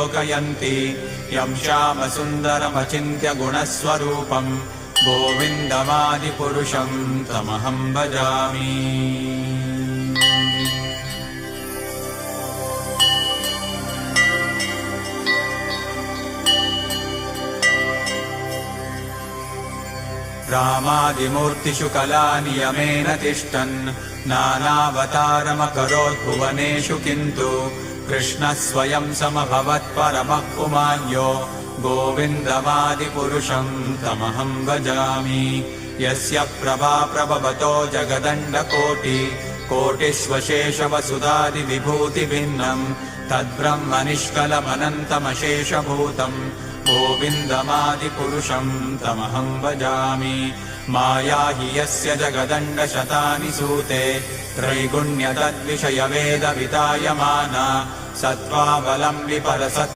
लोकयन्ति यं श्यामसुन्दरमचिन्त्य गुणस्वरूपम् गोविन्दमादिपुरुषं तमहं भजामि। रामादिमूर्तिषु कलानियमेन तिष्ठन् नानावतारमकरोत् भुवनेषु किन्तु कृष्णः स्वयं समभवत्परमः पुमान्यो गोविन्दमादिपुरुषं तमहं भजामि। यस्य प्रभा प्रभवतो जगदण्डकोटिकोटिष्वशेषवसुधादिविभूतिभिन्नम् तद्ब्रह्मनिष्कलमनन्तमशेषभूतम् गोविन्दमादिपुरुषं तमहं भजामि। माया हि यस्य जगदण्डशतानि सूते त्रैगुण्यतद्विषयवेदवितायमाना सत्त्वावलम्बि परसत्